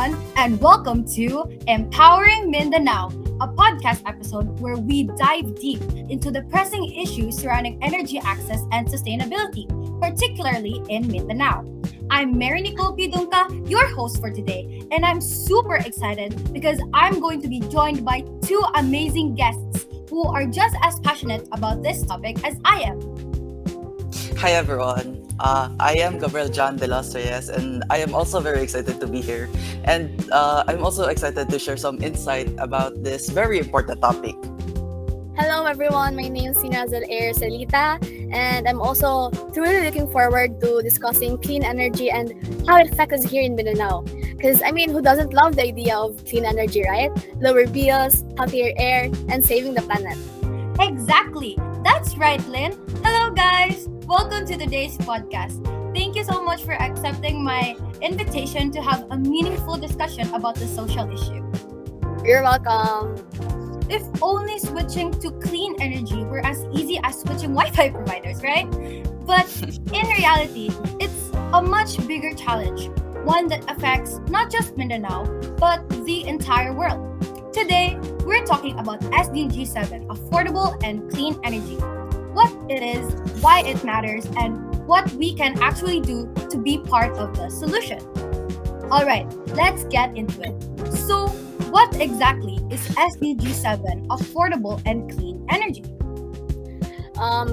everyone, and welcome to EmPOWERing Mindanao, a podcast episode where we dive deep into the pressing issues surrounding energy access and sustainability, particularly in Mindanao. I'm Mary Nicole, your host for today, and I'm super excited because I'm going to be joined by two amazing guests who are just as passionate about this topic as I am. Hi everyone. I am Gabriel de los Reyes, and I am also very excited to be here. And I'm also excited to share some insight about this very important topic. Hello everyone, my name is Sinazal Air Salita, and I'm also truly looking forward to discussing clean energy and how it affects us here in Mindanao. Because who doesn't love the idea of clean energy, right? Lower bills, healthier air, and saving the planet. Exactly. That's right, Lynn. Hello, guys. Welcome to today's podcast. Thank you so much for accepting my invitation to have a meaningful discussion about the social issue. You're welcome. If only switching to clean energy were as easy as switching Wi-Fi providers, right? But in reality, it's a much bigger challenge, one that affects not just Mindanao, but the entire world. Today, we're talking about SDG 7, affordable and clean energy. What it is, why it matters, and what we can actually do to be part of the solution. Alright, let's get into it. So, what exactly is SDG 7, affordable and clean energy?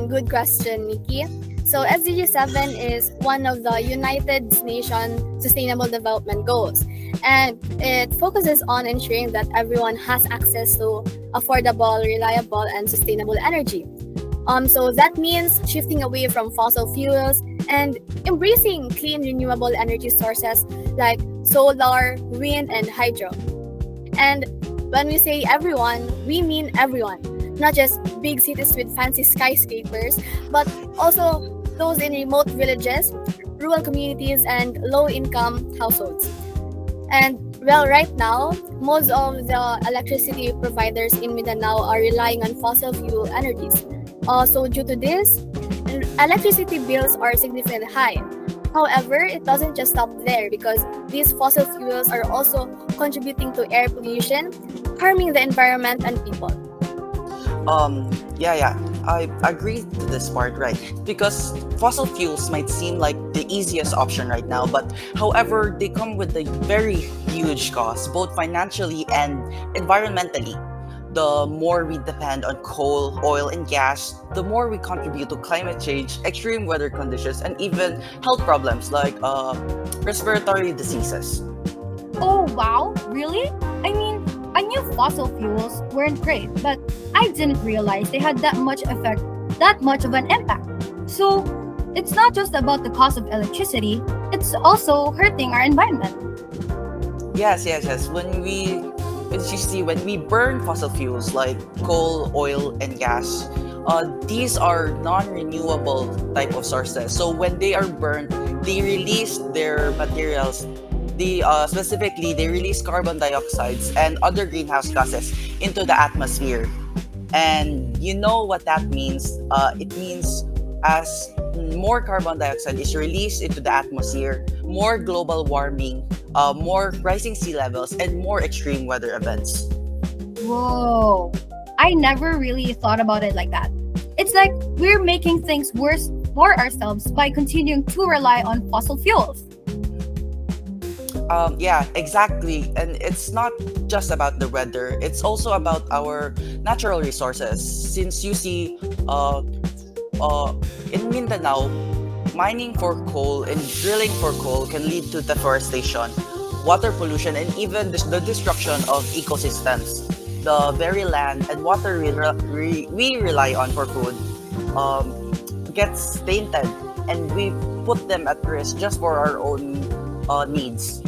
Good question, Nikki. So SDG 7 is one of the United Nations Sustainable Development Goals, and it focuses on ensuring that everyone has access to affordable, reliable, and sustainable energy. So that means shifting away from fossil fuels and embracing clean renewable energy sources like solar, wind, and hydro. And when we say everyone, we mean everyone, not just big cities with fancy skyscrapers, but also those in remote villages, rural communities, and low-income households. And well, right now, most of the electricity providers in Mindanao are relying on fossil fuel energies. So due to this, electricity bills are significantly high. However, it doesn't just stop there because these fossil fuels are also contributing to air pollution, harming the environment and people. I agree to this part, right? Because fossil fuels might seem like the easiest option right now, but however, they come with a very huge cost, both financially and environmentally. The more we depend on coal, oil, and gas, the more we contribute to climate change, extreme weather conditions, and even health problems like respiratory diseases. Oh, wow, really? I knew fossil fuels weren't great, but I didn't realize they had that much effect, that much of an impact. So, it's not just about the cost of electricity, it's also hurting our environment. Yes. When we burn fossil fuels like coal, oil, and gas, these are non-renewable type of sources. So when they are burned, they release their materials. Specifically, they release carbon dioxide and other greenhouse gases into the atmosphere. And you know what that means? It means as more carbon dioxide is released into the atmosphere, more global warming, more rising sea levels, and more extreme weather events. Whoa, I never really thought about it like that. It's like we're making things worse for ourselves by continuing to rely on fossil fuels. Yeah, exactly. And it's not just about the weather, it's also about our natural resources. Since you see, in Mindanao, mining for coal and drilling for coal can lead to deforestation, water pollution, and even the destruction of ecosystems. The very land and water we rely on for food gets tainted, and we put them at risk just for our own needs.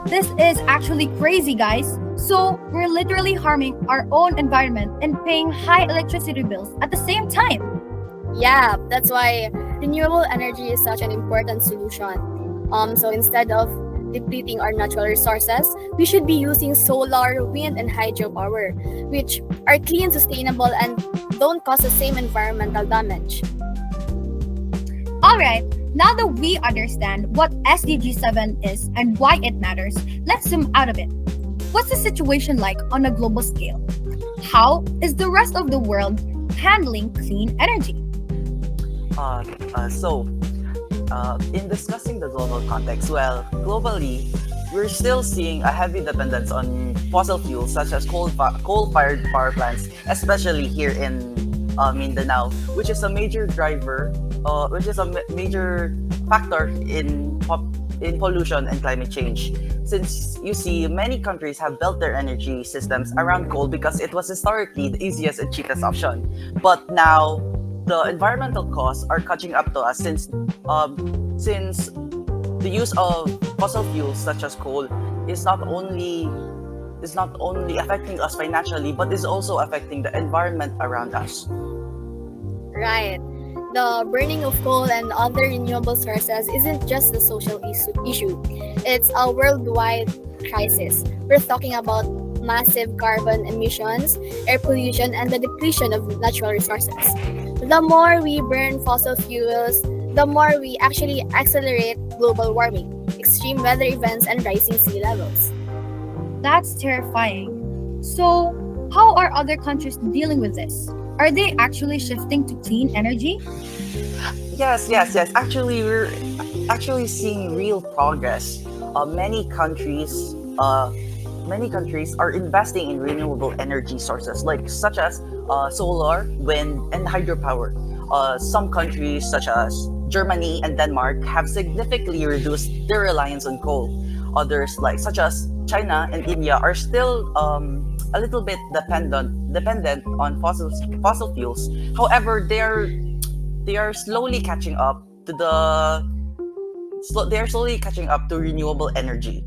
This is actually crazy, guys. So, we're literally harming our own environment and paying high electricity bills at the same time. Yeah, that's why renewable energy is such an important solution. So instead of depleting our natural resources, we should be using solar, wind, and hydropower, which are clean, sustainable, and don't cause the same environmental damage. Alright, Now that we understand what SDG 7 is and why it matters, let's zoom out of it. What's the situation like on a global scale? How is the rest of the world handling clean energy? Uh, so, in discussing the global context, well, globally, we're still seeing a heavy dependence on fossil fuels such as coal-fired power plants, especially here in Mindanao, which is a major driver, which is a major factor in pollution and climate change. Since you see, many countries have built their energy systems around coal because it was historically the easiest and cheapest option. But now, the environmental costs are catching up to us since the use of fossil fuels such as coal is not only affecting us financially but is also affecting the environment around us. Right. The burning of coal and other renewable sources isn't just a social issue, it's a worldwide crisis. We're talking about massive carbon emissions, air pollution, and the depletion of natural resources. The more we burn fossil fuels, the more we actually accelerate global warming, extreme weather events, and rising sea levels. That's terrifying. So, how are other countries dealing with this? Are they actually shifting to clean energy? Yes. Actually, we're actually seeing real progress. Many countries are investing in renewable energy sources, such as solar, wind, and hydropower. Some countries, such as Germany and Denmark, have significantly reduced their reliance on coal. Others, such as China and India, are still a little bit dependent on fossil fuels. However, they are slowly catching up to renewable energy.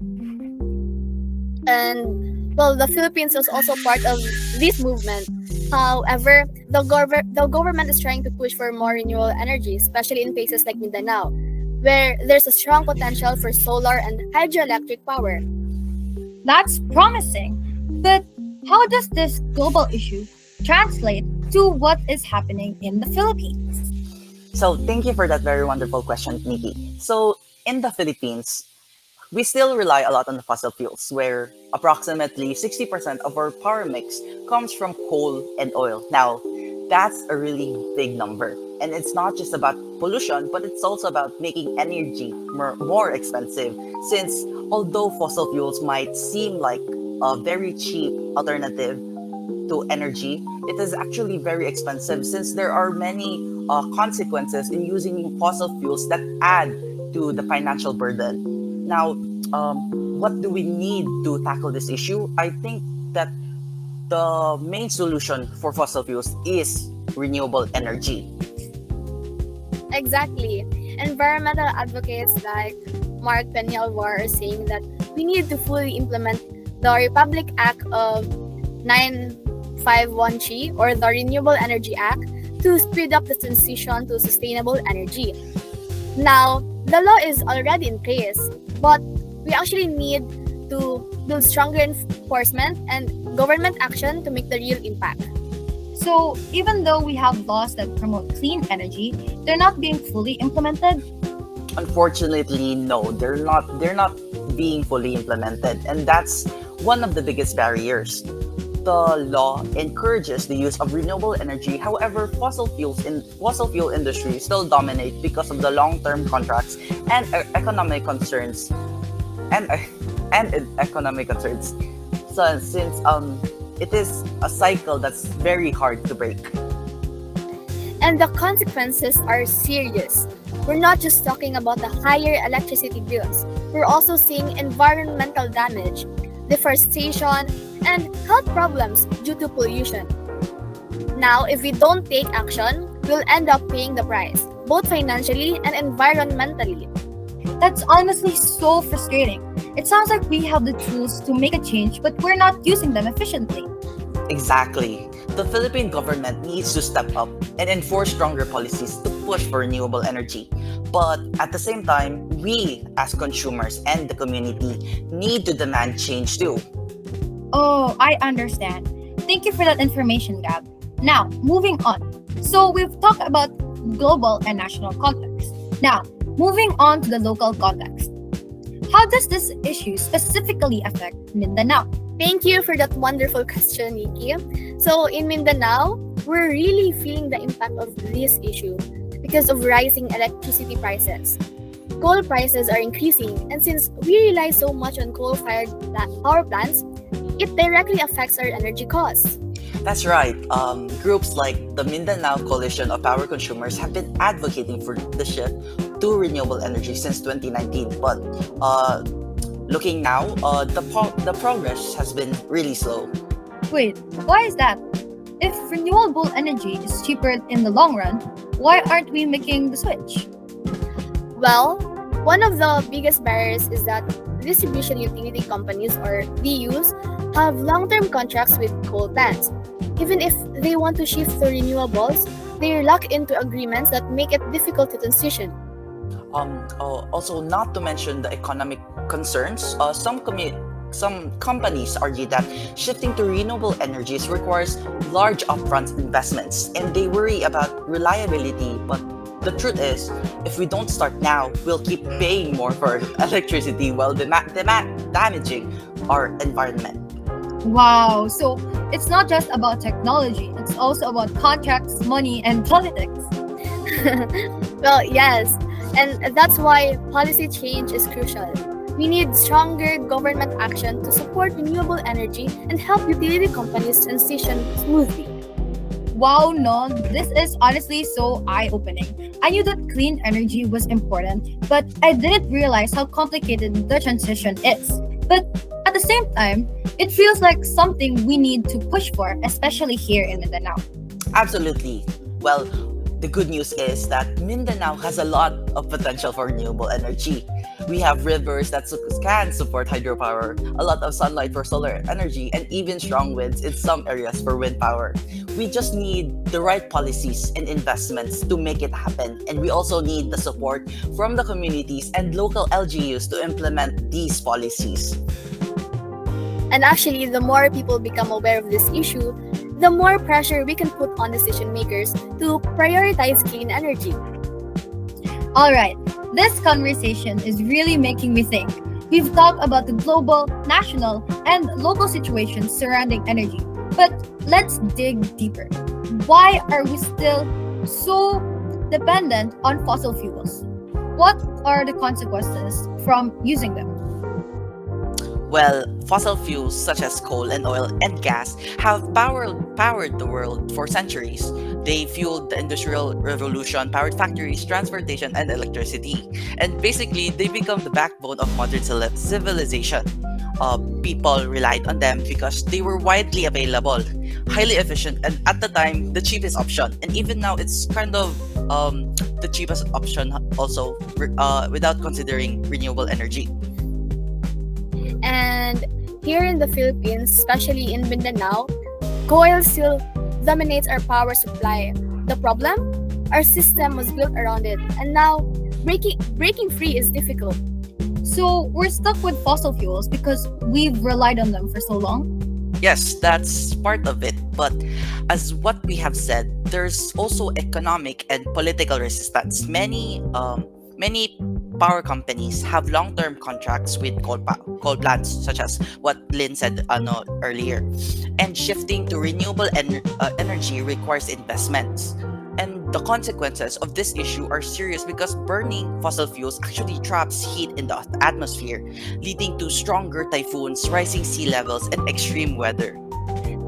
And well, the Philippines is also part of this movement. However, the government is trying to push for more renewable energy, especially in places like Mindanao, where there's a strong potential for solar and hydroelectric power. That's promising. But how does this global issue translate to what is happening in the Philippines? So thank you for that very wonderful question, Nikki. So in the Philippines, we still rely a lot on the fossil fuels, where approximately 60% of our power mix comes from coal and oil. Now, that's a really big number. And it's not just about pollution, but it's also about making energy more expensive. Since although fossil fuels might seem like a very cheap alternative to energy, it is actually very expensive since there are many consequences in using fossil fuels that add to the financial burden. Now, what do we need to tackle this issue? I think that the main solution for fossil fuels is renewable energy. Exactly. Environmental advocates like Mark Peñalvar are saying that we need to fully implement the Republic Act of 951G, or the Renewable Energy Act, to speed up the transition to sustainable energy. Now, the law is already in place, but we actually need to build stronger enforcement and government action to make the real impact. So, even though we have laws that promote clean energy, they're not being fully implemented. Unfortunately, no, they're not being fully implemented, and that's one of the biggest barriers. The law encourages the use of renewable energy. However, fossil fuel industry still dominate because of the long-term contracts and economic concerns and economic concerns. So since it is a cycle that's very hard to break. And the consequences are serious. We're not just talking about the higher electricity bills, we're also seeing environmental damage, deforestation, and health problems due to pollution. Now, if we don't take action, we'll end up paying the price, both financially and environmentally. That's honestly so frustrating. It sounds like we have the tools to make a change, but we're not using them efficiently. Exactly. The Philippine government needs to step up and enforce stronger policies to push for renewable energy. But at the same time, we as consumers and the community need to demand change too. Oh, I understand. Thank you for that information, Gab. Now, moving on. So, we've talked about global and national context. Now, Moving on to the local context. How does this issue specifically affect Mindanao? Thank you for that wonderful question, Nikki. So in Mindanao, we're really feeling the impact of this issue because of rising electricity prices. Coal prices are increasing, and since we rely so much on coal-fired power plants, it directly affects our energy costs. That's right. Groups like the Mindanao Coalition of Power Consumers have been advocating for the shift to renewable energy since 2019. But looking now, the progress has been really slow. Wait, why is that? If renewable energy is cheaper in the long run, why aren't we making the switch? Well, one of the biggest barriers is that distribution utility companies or DUs have long-term contracts with coal plants. Even if they want to shift to renewables, they're locked into agreements that make it difficult to transition. Also, not to mention the economic concerns, some companies argue that shifting to renewable energies requires large upfront investments, and they worry about reliability. But the truth is, if we don't start now, we'll keep paying more for electricity while damaging our environment. Wow, so it's not just about technology, it's also about contracts, money, and politics. Well, yes, and that's why policy change is crucial. We need stronger government action to support renewable energy and help utility companies transition smoothly. Wow, no, this is honestly so eye-opening. I knew that clean energy was important, but I didn't realize how complicated the transition is. But at the same time, it feels like something we need to push for, especially here in Mindanao. Absolutely. Well, the good news is that Mindanao has a lot of potential for renewable energy. We have rivers that can support hydropower, a lot of sunlight for solar energy, and even strong winds in some areas for wind power. We just need the right policies and investments to make it happen, and we also need the support from the communities and local LGUs to implement these policies. And actually, the more people become aware of this issue, the more pressure we can put on decision makers to prioritize clean energy. Alright, this conversation is really making me think. We've talked about the global, national, and local situations surrounding energy, but let's dig deeper. Why are we still so dependent on fossil fuels? What are the consequences from using them? Well, fossil fuels such as coal and oil and gas have powered the world for centuries. They fueled the Industrial Revolution, powered factories, transportation, and electricity. And basically, they become the backbone of modern civilization. People relied on them because they were widely available, highly efficient, and at the time, the cheapest option. And even now, it's kind of the cheapest option also without considering renewable energy. And here in the Philippines, especially in Mindanao, coal still dominates our power supply. The problem? Our system was built around it, and now breaking free is difficult. So we're stuck with fossil fuels because we've relied on them for so long? Yes, that's part of it. But as what we have said, there's also economic and political resistance. Many power companies have long-term contracts with coal plants, such as what Lynn said earlier. And shifting to renewable energy requires investments. And the consequences of this issue are serious because burning fossil fuels actually traps heat in the atmosphere, leading to stronger typhoons, rising sea levels, and extreme weather.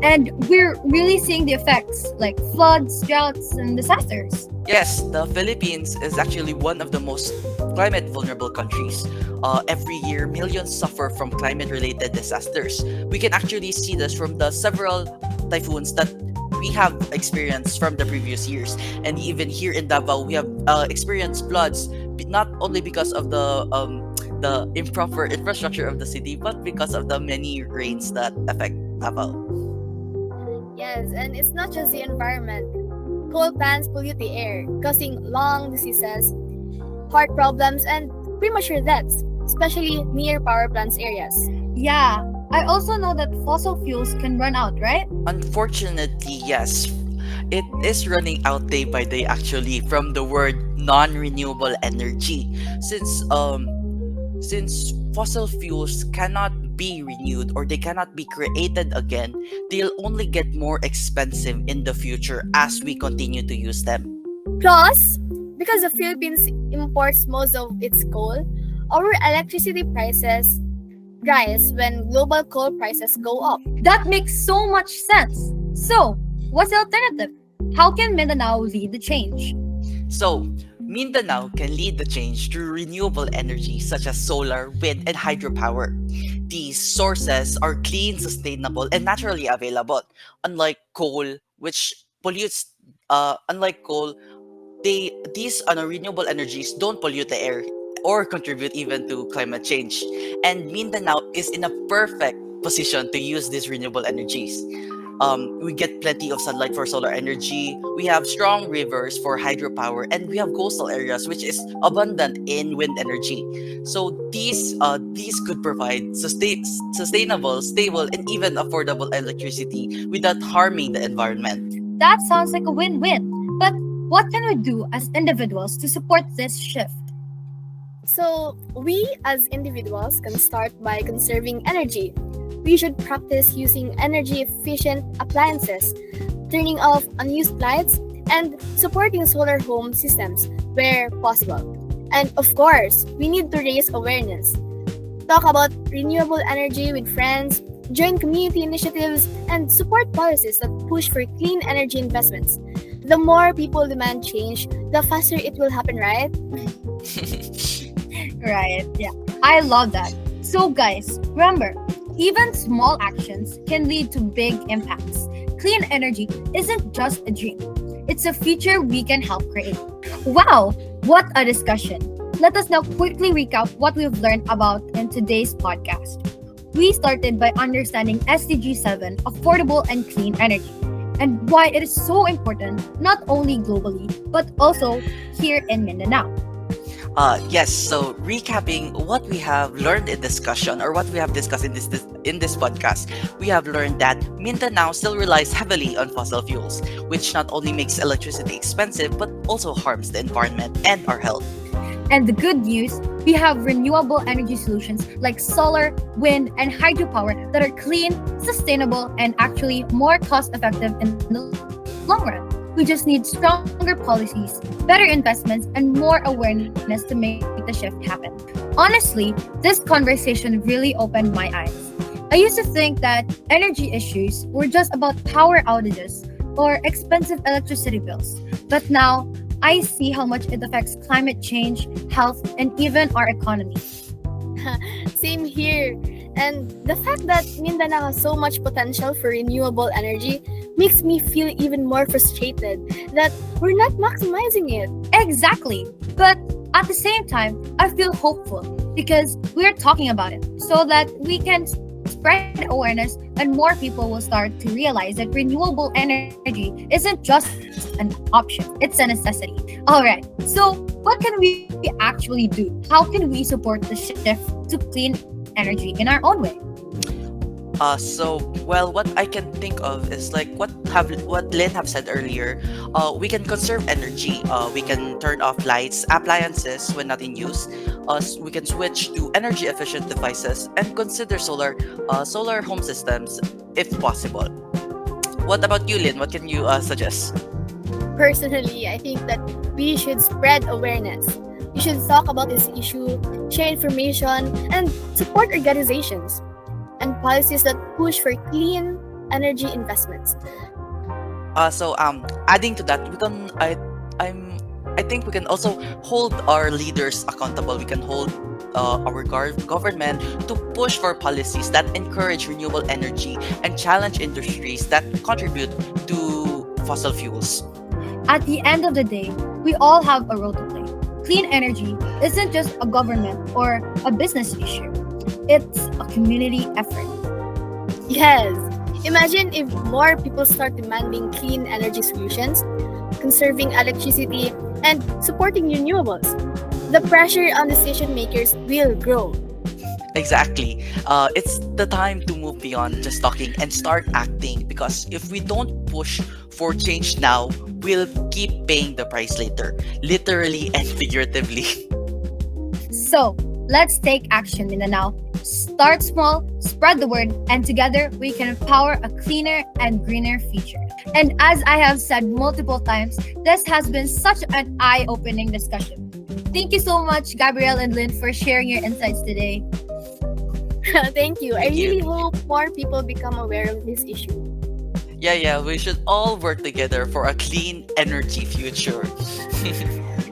And we're really seeing the effects like floods, droughts, and disasters. Yes, the Philippines is actually one of the most climate vulnerable countries. Every year, millions suffer from climate-related disasters. We can actually see this from the several typhoons that we have experienced from the previous years. And even here in Davao, we have experienced floods, not only because of the improper infrastructure of the city, but because of the many rains that affect Davao. Yes, and it's not just the environment. Coal plants pollute the air, causing lung diseases, heart problems, and premature deaths, especially near power plants areas. Yeah, I also know that fossil fuels can run out, right? Unfortunately, yes. it is running out day by day actually from the word non-renewable energy since fossil fuels cannot be renewed or they cannot be created again, they'll only get more expensive in the future as we continue to use them. Plus, because the Philippines imports most of its coal, our electricity prices rise when global coal prices go up. That makes so much sense. So, what's the alternative? How can Mindanao lead the change? So, Mindanao can lead the change through renewable energy such as solar, wind, and hydropower. These sources are clean, sustainable, and naturally available. Unlike coal, which pollutes, unlike coal, these renewable energies don't pollute the air or contribute even to climate change. And Mindanao is in a perfect position to use these renewable energies. We get plenty of sunlight for solar energy. We have strong rivers for hydropower, and we have coastal areas which is abundant in wind energy. So these could provide sustainable, stable, and even affordable electricity without harming the environment. That sounds like a win-win. But what can we do as individuals to support this shift? So, we as individuals can start by conserving energy. We should practice using energy efficient appliances, turning off unused lights, and supporting solar home systems where possible. And of course, we need to raise awareness. Talk about renewable energy with friends, join community initiatives, and support policies that push for clean energy investments. The more people demand change, the faster it will happen, right? Right, yeah. I love that. So, guys, remember, even small actions can lead to big impacts. Clean energy isn't just a dream, it's a future we can help create. Wow, what a discussion! Let us now quickly recap what we've learned about in today's podcast. We started by understanding SDG 7, affordable and clean energy, and why it is so important not only globally but also here in Mindanao. Yes, so recapping what we have learned in discussion or what we have discussed in this podcast, we have learned that Mindanao still relies heavily on fossil fuels, which not only makes electricity expensive but also harms the environment and our health. And the good news, we have renewable energy solutions like solar, wind, and hydropower that are clean, sustainable, and actually more cost effective in the long run. We just need stronger policies, better investments, and more awareness to make the shift happen. Honestly, this conversation really opened my eyes. I used to think that energy issues were just about power outages or expensive electricity bills. But now, I see how much it affects climate change, health, and even our economy. Same here. And the fact that Mindanao has so much potential for renewable energy makes me feel even more frustrated that we're not maximizing it. Exactly. But at the same time, I feel hopeful because we're talking about it so that we can spread awareness and more people will start to realize that renewable energy isn't just an option, it's a necessity. All right. So, what can we actually do? How can we support the shift to clean energy in our own way? What I can think of is like what Lynn have said earlier. We can conserve energy. We can turn off lights, appliances when not in use. We can switch to energy efficient devices and consider solar home systems if possible. What about you, Lynn? What can you suggest? Personally, I think that we should spread awareness. We should talk about this issue, share information, and support organizations and policies that push for clean energy investments. Adding to that, I think we can also hold our leaders accountable. We can hold our government to push for policies that encourage renewable energy and challenge industries that contribute to fossil fuels. At the end of the day, we all have a role to play. Clean energy isn't just a government or a business issue. It's a community effort. Yes, imagine if more people start demanding clean energy solutions, conserving electricity, and supporting renewables. The pressure on decision makers will grow. Exactly. It's the time to move beyond just talking and start acting, because if we don't push for change now, we'll keep paying the price later, literally and figuratively. So, let's take action, Mindanao. Start small, spread the word, and together we can empower a cleaner and greener future. And as I have said multiple times, this has been such an eye-opening discussion. Thank you so much, Gabriel and Lynn, for sharing your insights today. Thank you. I Thank you. really hope more people become aware of this issue. Yeah, we should all work together for a clean energy future.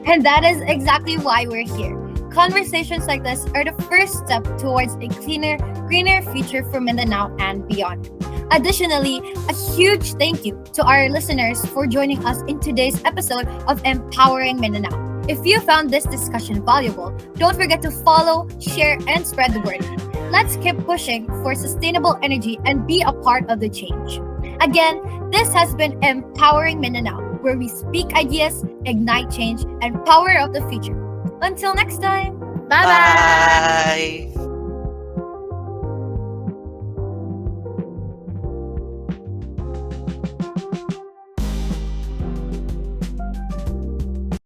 And that is exactly why we're here. Conversations like this are the first step towards a cleaner, greener future for Mindanao and beyond. Additionally, a huge thank you to our listeners for joining us in today's episode of Empowering Mindanao. If you found this discussion valuable, don't forget to follow, share, and spread the word. Let's keep pushing for sustainable energy and be a part of the change. Again, this has been Empowering Mindanao, where we speak ideas, ignite change, and power up the future. Until next time. Bye bye. Bye.